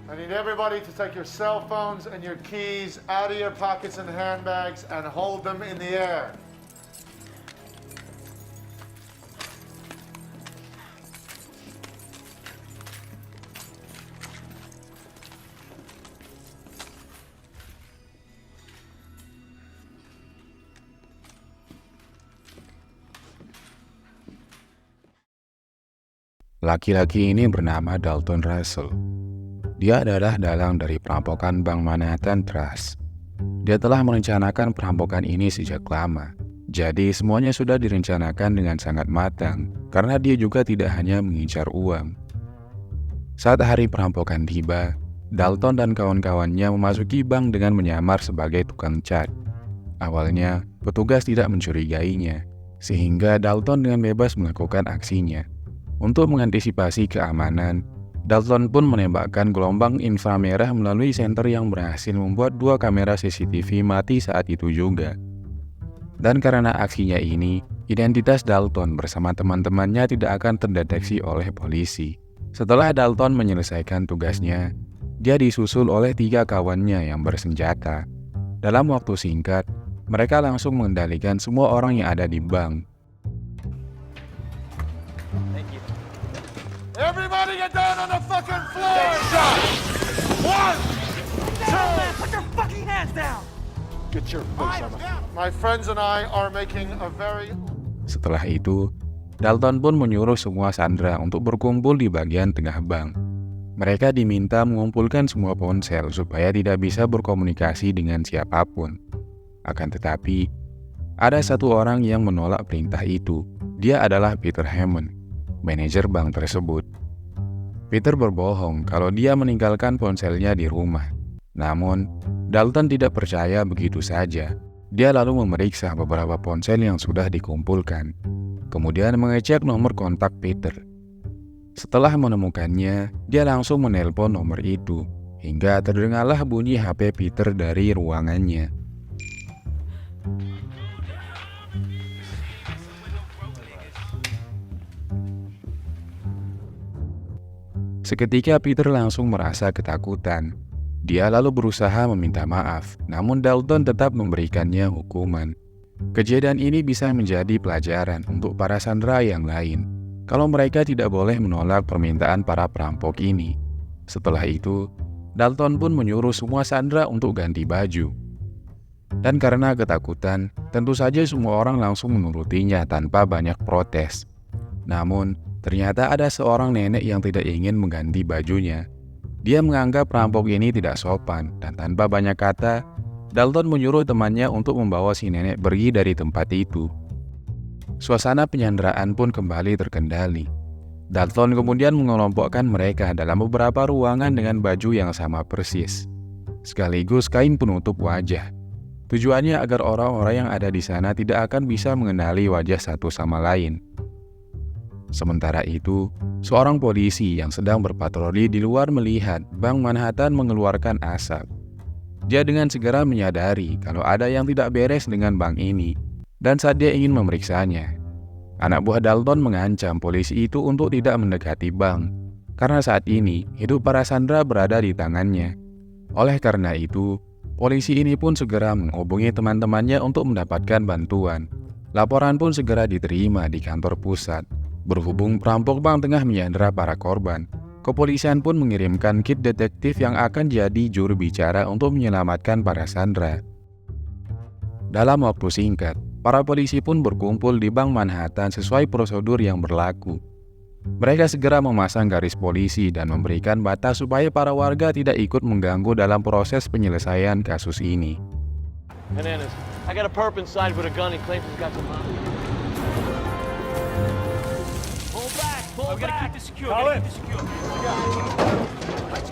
I need everybody to take your cell phones and your keys out of your pockets and handbags and hold them in the air. Laki-laki ini bernama Dalton Russell. Dia adalah dalang dari perampokan Bank Manhattan Trust. Dia telah merencanakan perampokan ini sejak lama. Jadi semuanya sudah direncanakan dengan sangat matang, karena dia juga tidak hanya mengincar uang. Saat hari perampokan tiba, Dalton dan kawan-kawannya memasuki bank dengan menyamar sebagai tukang cat. Awalnya, petugas tidak mencurigainya, sehingga Dalton dengan bebas melakukan aksinya. Untuk mengantisipasi keamanan, Dalton pun menembakkan gelombang inframerah melalui senter yang berhasil membuat 2 kamera CCTV mati saat itu juga. Dan karena aksinya ini, identitas Dalton bersama teman-temannya tidak akan terdeteksi oleh polisi. Setelah Dalton menyelesaikan tugasnya, dia disusul oleh 3 kawannya yang bersenjata. Dalam waktu singkat, mereka langsung mengendalikan semua orang yang ada di bank. Everybody get down on the fucking floor! Shot! 1, 2, Put your fucking hands down! get your face out of it. My friends and I are making a very... Setelah itu, Dalton pun menyuruh semua sandera untuk berkumpul di bagian tengah bank. Mereka diminta mengumpulkan semua ponsel supaya tidak bisa berkomunikasi dengan siapapun. Akan tetapi, ada satu orang yang menolak perintah itu. Dia adalah Peter Hammond, manajer bank tersebut. Peter berbohong kalau dia meninggalkan ponselnya di rumah. Namun, Dalton tidak percaya begitu saja. Dia lalu memeriksa beberapa ponsel yang sudah dikumpulkan, kemudian mengecek nomor kontak Peter. Setelah menemukannya, dia langsung menelpon nomor itu, hingga terdengarlah bunyi HP Peter dari ruangannya. Seketika Peter langsung merasa ketakutan. Dia lalu berusaha meminta maaf, namun Dalton tetap memberikannya hukuman. Kejadian ini bisa menjadi pelajaran untuk para sandera yang lain, kalau mereka tidak boleh menolak permintaan para perampok ini. Setelah itu, Dalton pun menyuruh semua sandera untuk ganti baju. Dan karena ketakutan, tentu saja semua orang langsung menurutinya tanpa banyak protes. Namun, ternyata ada seorang nenek yang tidak ingin mengganti bajunya. Dia menganggap perampok ini tidak sopan, dan tanpa banyak kata, Dalton menyuruh temannya untuk membawa si nenek pergi dari tempat itu. Suasana penyanderaan pun kembali terkendali. Dalton kemudian mengelompokkan mereka dalam beberapa ruangan dengan baju yang sama persis, sekaligus kain penutup wajah. Tujuannya agar orang-orang yang ada di sana tidak akan bisa mengenali wajah satu sama lain. Sementara itu, seorang polisi yang sedang berpatroli di luar melihat Bank Manhattan mengeluarkan asap. Dia dengan segera menyadari kalau ada yang tidak beres dengan bank ini, dan saat dia ingin memeriksanya, anak buah Dalton mengancam polisi itu untuk tidak mendekati bank, karena saat ini hidup para sandera berada di tangannya. Oleh karena itu, polisi ini pun segera menghubungi teman-temannya untuk mendapatkan bantuan. Laporan pun segera diterima di kantor pusat. Berhubung perampok bank tengah menyandera para korban, kepolisian pun mengirimkan kit detektif yang akan jadi juru bicara untuk menyelamatkan para sandera. Dalam waktu singkat, para polisi pun berkumpul di Bank Manhattan sesuai prosedur yang berlaku. Mereka segera memasang garis polisi dan memberikan batas supaya para warga tidak ikut mengganggu dalam proses penyelesaian kasus ini. Hernandez, I got a perp inside with a gun. He claims he's got some money. We gotta keep this secure. Let's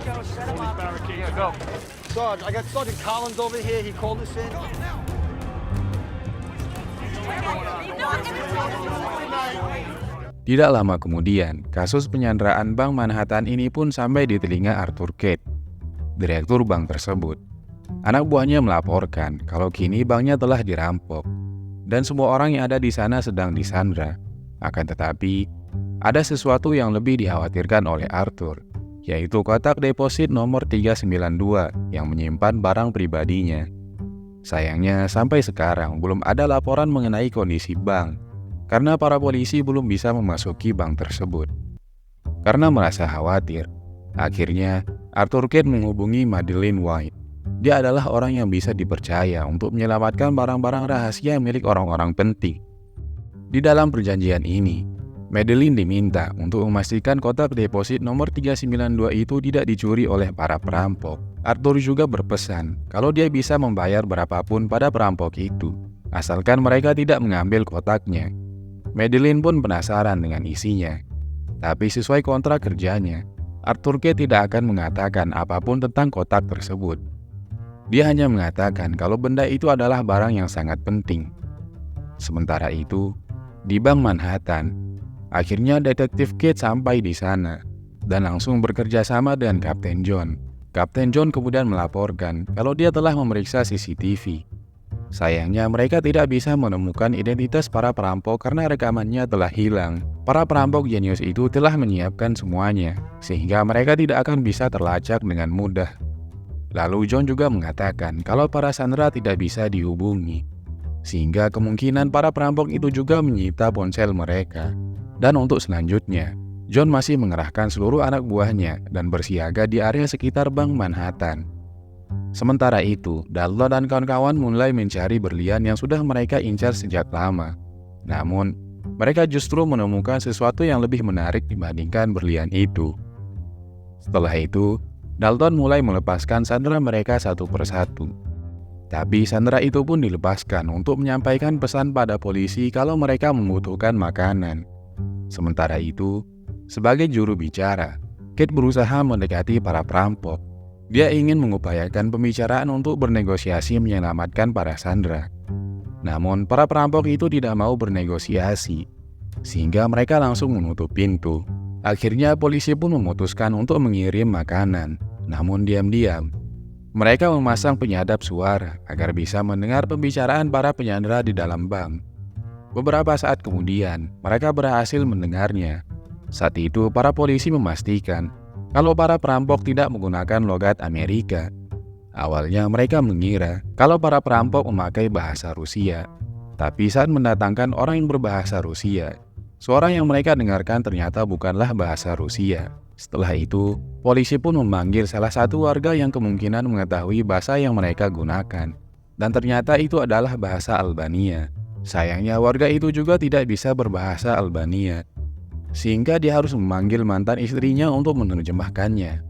go, set him up. Yeah, go. Sarge, I got Sergeant Collins over here. He called us in. Tidak lama kemudian, kasus penyanderaan Bank Manhattan ini pun sampai di telinga Arthur Kate, direktur bank tersebut. Anak buahnya melaporkan kalau kini banknya telah dirampok, dan semua orang yang ada di sana sedang disandra. Akan tetapi, ada sesuatu yang lebih dikhawatirkan oleh Arthur, yaitu kotak deposit nomor 392 yang menyimpan barang pribadinya. Sayangnya sampai sekarang belum ada laporan mengenai kondisi bank, karena para polisi belum bisa memasuki bank tersebut. Karena merasa khawatir, akhirnya Arthur Kate menghubungi Madeleine White. Dia adalah orang yang bisa dipercaya untuk menyelamatkan barang-barang rahasia milik orang-orang penting. Di dalam perjanjian ini, Madeleine diminta untuk memastikan kotak deposit nomor 392 itu tidak dicuri oleh para perampok. Arthur juga berpesan kalau dia bisa membayar berapapun pada perampok itu, asalkan mereka tidak mengambil kotaknya. Madeleine pun penasaran dengan isinya. Tapi sesuai kontrak kerjanya, Arthur Kate tidak akan mengatakan apapun tentang kotak tersebut. Dia hanya mengatakan kalau benda itu adalah barang yang sangat penting. Sementara itu, di Bank Manhattan, akhirnya detektif Kate sampai di sana dan langsung bekerja sama dengan Kapten John. Kapten John kemudian melaporkan kalau dia telah memeriksa CCTV. Sayangnya mereka tidak bisa menemukan identitas para perampok karena rekamannya telah hilang. Para perampok jenius itu telah menyiapkan semuanya, sehingga mereka tidak akan bisa terlacak dengan mudah. Lalu John juga mengatakan kalau para sandera tidak bisa dihubungi, sehingga kemungkinan para perampok itu juga menyita ponsel mereka. Dan untuk selanjutnya, John masih mengerahkan seluruh anak buahnya dan bersiaga di area sekitar Bank Manhattan. Sementara itu, Dalton dan kawan-kawan mulai mencari berlian yang sudah mereka incar sejak lama. Namun, mereka justru menemukan sesuatu yang lebih menarik dibandingkan berlian itu. Setelah itu, Dalton mulai melepaskan sandera mereka satu persatu. Tapi sandera itu pun dilepaskan untuk menyampaikan pesan pada polisi kalau mereka membutuhkan makanan. Sementara itu, sebagai juru bicara, Kate berusaha mendekati para perampok. Dia ingin mengupayakan pembicaraan untuk bernegosiasi menyelamatkan para sandera. Namun, para perampok itu tidak mau bernegosiasi, sehingga mereka langsung menutup pintu. Akhirnya, polisi pun memutuskan untuk mengirim makanan. Namun diam-diam, mereka memasang penyadap suara agar bisa mendengar pembicaraan para penyandera di dalam bank. Beberapa saat kemudian, mereka berhasil mendengarnya. Saat itu, para polisi memastikan kalau para perampok tidak menggunakan logat Amerika. Awalnya mereka mengira kalau para perampok memakai bahasa Rusia. Tapi saat mendatangkan orang yang berbahasa Rusia, suara yang mereka dengarkan ternyata bukanlah bahasa Rusia. Setelah itu, polisi pun memanggil salah satu warga yang kemungkinan mengetahui bahasa yang mereka gunakan. Dan ternyata itu adalah bahasa Albania. Sayangnya warga itu juga tidak bisa berbahasa Albania, sehingga dia harus memanggil mantan istrinya untuk menerjemahkannya.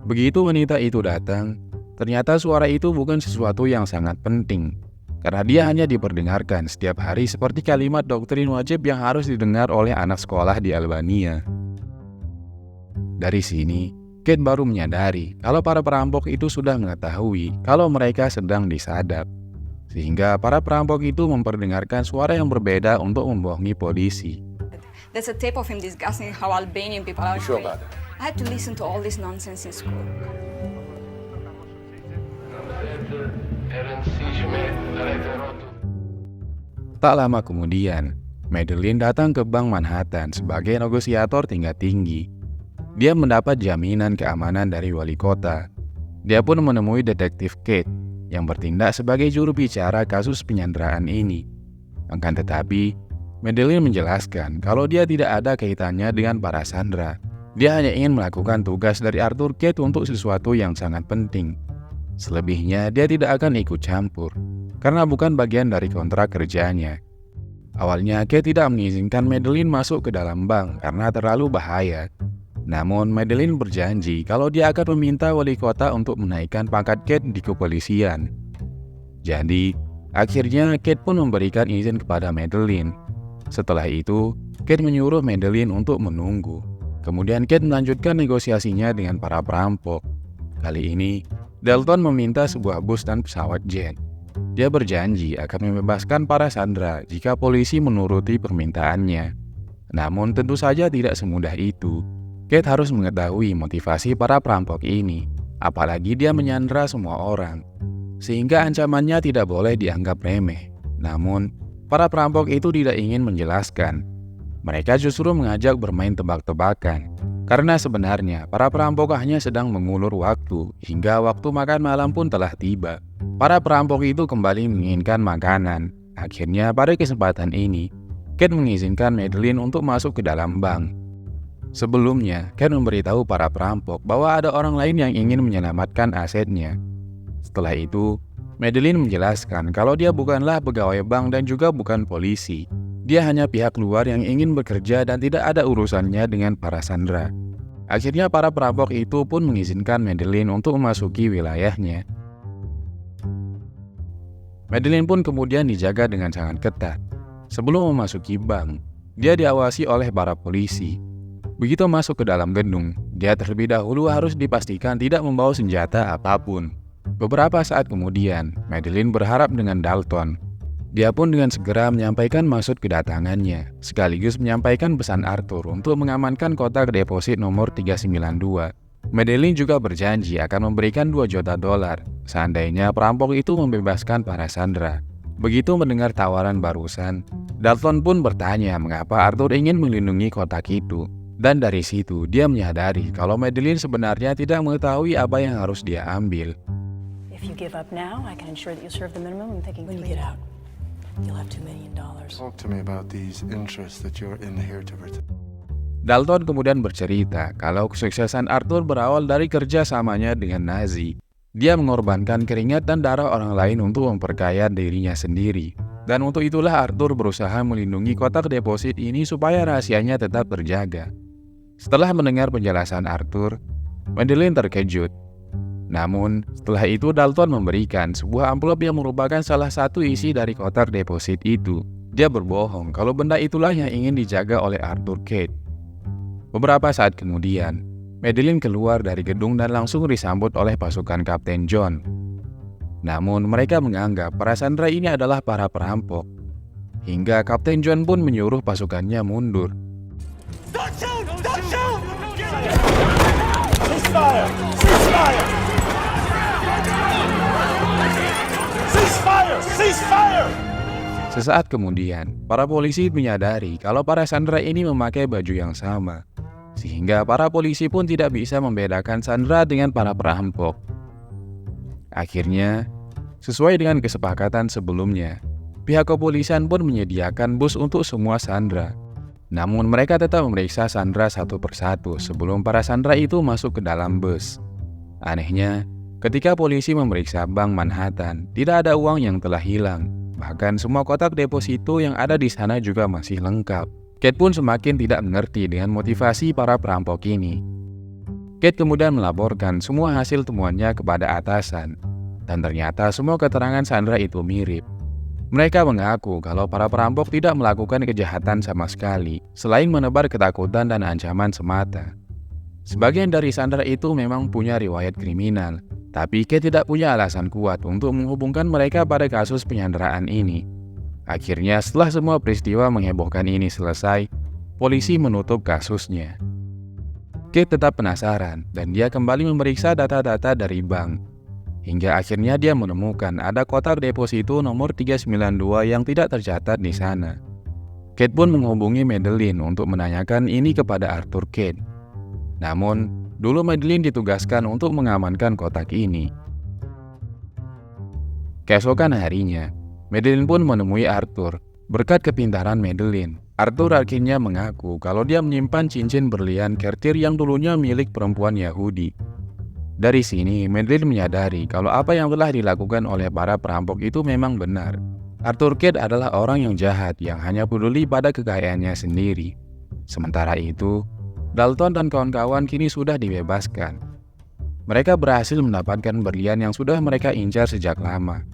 Begitu wanita itu datang, ternyata suara itu bukan sesuatu yang sangat penting, karena dia hanya diperdengarkan setiap hari seperti kalimat doktrin wajib yang harus didengar oleh anak sekolah di Albania. Dari sini, Kate baru menyadari kalau para perampok itu sudah mengetahui kalau mereka sedang disadap, sehingga para perampok itu memperdengarkan suara yang berbeda untuk membohongi polisi. There's a tape of him discussing how Albanian people are. You sure about that? I had to listen to all this nonsense in school. Tak lama kemudian, Madeleine datang ke Bank Manhattan sebagai negosiator tingkat tinggi. Dia mendapat jaminan keamanan dari wali kota. Dia pun menemui detektif Kate yang bertindak sebagai juru bicara kasus penyanderaan ini. Akan tetapi, Madeleine menjelaskan kalau dia tidak ada kaitannya dengan para sandera. Dia hanya ingin melakukan tugas dari Arthur Kate untuk sesuatu yang sangat penting. Selebihnya, dia tidak akan ikut campur, karena bukan bagian dari kontrak kerjanya. Awalnya, Kate tidak mengizinkan Madeleine masuk ke dalam bank karena terlalu bahaya. Namun, Madeleine berjanji kalau dia akan meminta wali kota untuk menaikkan pangkat Kate di kepolisian. Jadi, akhirnya Kate pun memberikan izin kepada Madeleine. Setelah itu, Kate menyuruh Madeleine untuk menunggu. Kemudian Kate melanjutkan negosiasinya dengan para perampok. Kali ini, Dalton meminta sebuah bus dan pesawat jet. Dia berjanji akan membebaskan para sandera jika polisi menuruti permintaannya. Namun tentu saja tidak semudah itu. Kate harus mengetahui motivasi para perampok ini, apalagi dia menyandera semua orang, sehingga ancamannya tidak boleh dianggap remeh. Namun, para perampok itu tidak ingin menjelaskan. Mereka justru mengajak bermain tebak-tebakan. Karena sebenarnya para perampok hanya sedang mengulur waktu hingga waktu makan malam pun telah tiba. Para perampok itu kembali menginginkan makanan. Akhirnya pada kesempatan ini, Kate mengizinkan Madeline untuk masuk ke dalam bank. Sebelumnya, Kate memberitahu para perampok bahwa ada orang lain yang ingin menyelamatkan asetnya. Setelah itu, Madeline menjelaskan kalau dia bukanlah pegawai bank dan juga bukan polisi. Dia hanya pihak luar yang ingin bekerja dan tidak ada urusannya dengan para sandera. Akhirnya para perampok itu pun mengizinkan Madeline untuk memasuki wilayahnya. Madeline pun kemudian dijaga dengan sangat ketat. Sebelum memasuki bank, dia diawasi oleh para polisi. Begitu masuk ke dalam gedung, dia terlebih dahulu harus dipastikan tidak membawa senjata apapun. Beberapa saat kemudian, Madeline berharap dengan Dalton. Dia pun dengan segera menyampaikan maksud kedatangannya, sekaligus menyampaikan pesan Arthur untuk mengamankan kotak deposit nomor 392. Madeline juga berjanji akan memberikan $2 juta seandainya perampok itu membebaskan para sandera. Begitu mendengar tawaran barusan, Dalton pun bertanya mengapa Arthur ingin melindungi kotak itu. Dan dari situ dia menyadari kalau Madeline sebenarnya tidak mengetahui apa yang harus dia ambil. If you give up now, I can ensure that you serve the minimum. I'm thinking when you get out, you'll have $2 million. Talk to me about these interests that you're in here to protect. Dalton kemudian bercerita kalau kesuksesan Arthur berawal dari kerjasamanya dengan Nazi. Dia mengorbankan keringat dan darah orang lain untuk memperkaya dirinya sendiri. Dan untuk itulah Arthur berusaha melindungi kotak deposit ini supaya rahasianya tetap terjaga. Setelah mendengar penjelasan Arthur, Madeline terkejut. Namun, setelah itu Dalton memberikan sebuah amplop yang merupakan salah satu isi dari kotak deposit itu. Dia berbohong kalau benda itulah yang ingin dijaga oleh Arthur Kate. Beberapa saat kemudian, Madeline keluar dari gedung dan langsung disambut oleh pasukan Kapten John. Namun, mereka menganggap para sandera ini adalah para perampok. Hingga Kapten John pun menyuruh pasukannya mundur. Don't shoot! Don't shoot! Ceasefire! Ceasefire! Ceasefire! Ceasefire! Sesaat kemudian, para polisi menyadari kalau para sandera ini memakai baju yang sama. Sehingga para polisi pun tidak bisa membedakan sandera dengan para perampok. Akhirnya, sesuai dengan kesepakatan sebelumnya, pihak kepolisian pun menyediakan bus untuk semua sandera. Namun mereka tetap memeriksa sandera satu persatu sebelum para sandera itu masuk ke dalam bus. Anehnya, ketika polisi memeriksa Bank Manhattan, tidak ada uang yang telah hilang. Bahkan semua kotak deposito yang ada di sana juga masih lengkap. Kate pun semakin tidak mengerti dengan motivasi para perampok ini. Kate kemudian melaporkan semua hasil temuannya kepada atasan. Dan ternyata semua keterangan sandera itu mirip. Mereka mengaku kalau para perampok tidak melakukan kejahatan sama sekali, selain menebar ketakutan dan ancaman semata. Sebagian dari sandera itu memang punya riwayat kriminal, tapi Kate tidak punya alasan kuat untuk menghubungkan mereka pada kasus penyanderaan ini. Akhirnya setelah semua peristiwa menghebohkan ini selesai, polisi menutup kasusnya. Kate tetap penasaran dan dia kembali memeriksa data-data dari bank. Hingga akhirnya dia menemukan ada kotak deposito nomor 392 yang tidak tercatat di sana. Kate pun menghubungi Madeline untuk menanyakan ini kepada Arthur Kate. Namun, dulu Madeline ditugaskan untuk mengamankan kotak ini. Keesokan harinya, Madeline pun menemui Arthur. Berkat kepintaran Madeline, Arthur akhirnya mengaku kalau dia menyimpan cincin berlian Cartier yang dulunya milik perempuan Yahudi. Dari sini, Madeline menyadari kalau apa yang telah dilakukan oleh para perampok itu memang benar. Arthur Kate adalah orang yang jahat yang hanya peduli pada kekayaannya sendiri. Sementara itu, Dalton dan kawan-kawan kini sudah dibebaskan. Mereka berhasil mendapatkan berlian yang sudah mereka incar sejak lama.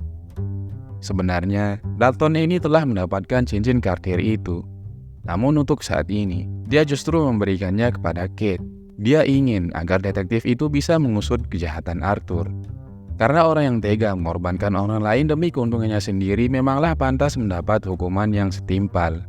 Sebenarnya, Dalton ini telah mendapatkan cincin Cartier itu. Namun untuk saat ini, dia justru memberikannya kepada Kate. Dia ingin agar detektif itu bisa mengusut kejahatan Arthur. Karena orang yang tega mengorbankan orang lain demi keuntungannya sendiri memanglah pantas mendapat hukuman yang setimpal.